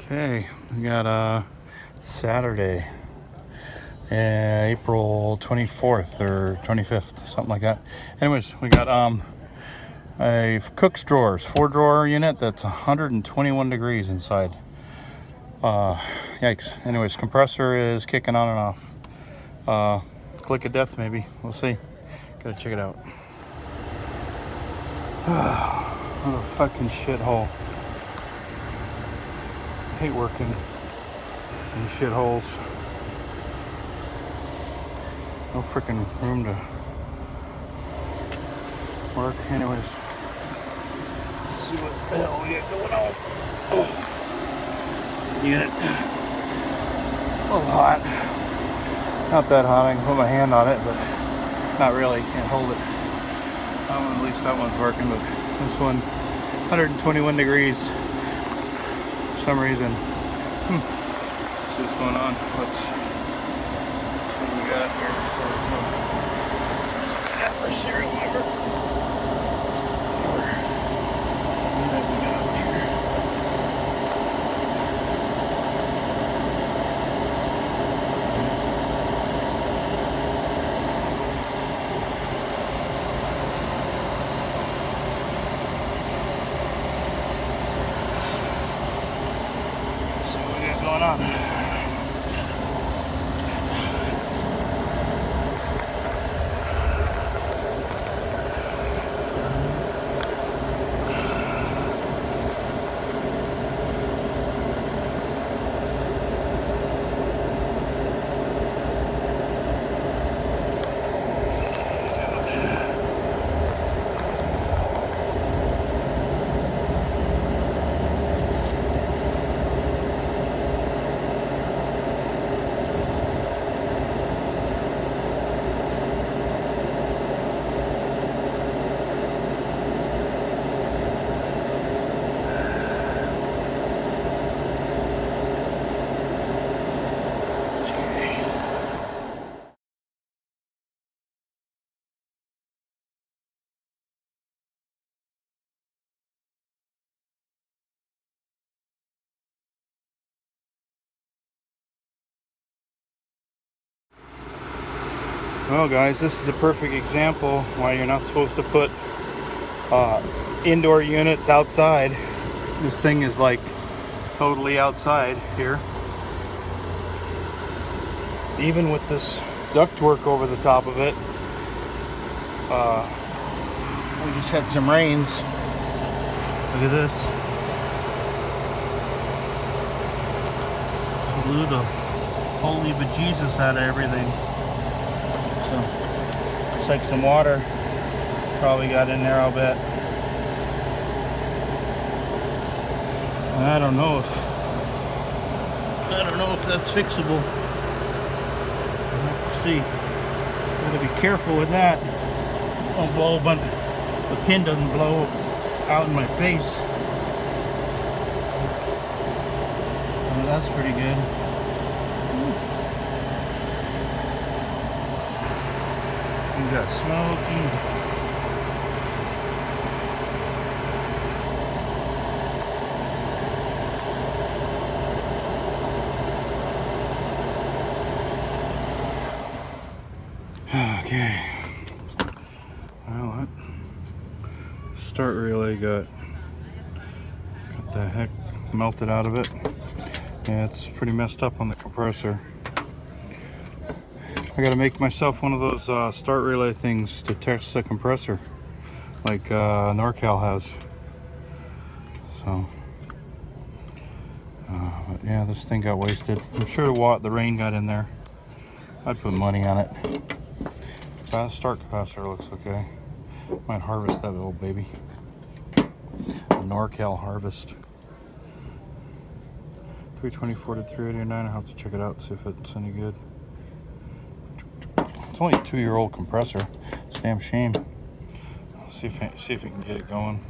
Okay, we got Saturday, April 24th or 25th, something like that. Anyways, we got a cook's drawers, 4-drawer unit that's 121 degrees inside. Yikes. Anyways, compressor is kicking on and off. Click of death maybe, we'll see. Gotta check it out. What a fucking shithole. Hate working in shitholes. No freaking room to work. Anyways, let's see what the hell we got going on. Unit. A little hot. Not that hot. I can put my hand on it, but not really. Can't hold it. That one, at least that one's working, but this one, 121 degrees. For some reason. Let's see what's going on. Let's see what we got here. What we got for serial number. What we got here? Going on. Well guys, this is a perfect example why you're not supposed to put indoor units outside. This thing is like totally outside here. Even with this ductwork over the top of it. We just had some rains. Look at this. Blew the holy bejesus out of everything. So, looks like some water probably got in there, I'll bet. I don't know if that's fixable. I'll have to see. Gotta be careful with that. Don't blow a bunch. The pin doesn't blow out in my face. Well, that's pretty good. We got smoky. Okay. Well, what? Start relay got the heck melted out of it. Yeah, it's pretty messed up on the compressor. I gotta make myself one of those start relay things to test the compressor, like NorCal has. So, but yeah, this thing got wasted. I'm sure the rain got in there. I'd put money on it. Fast start capacitor looks okay. Might harvest that little baby. A NorCal harvest. 324 to 389. I'll have to check it out, see if it's any good. It's only a 2-year-old compressor. It's a damn shame. See if it can get it going.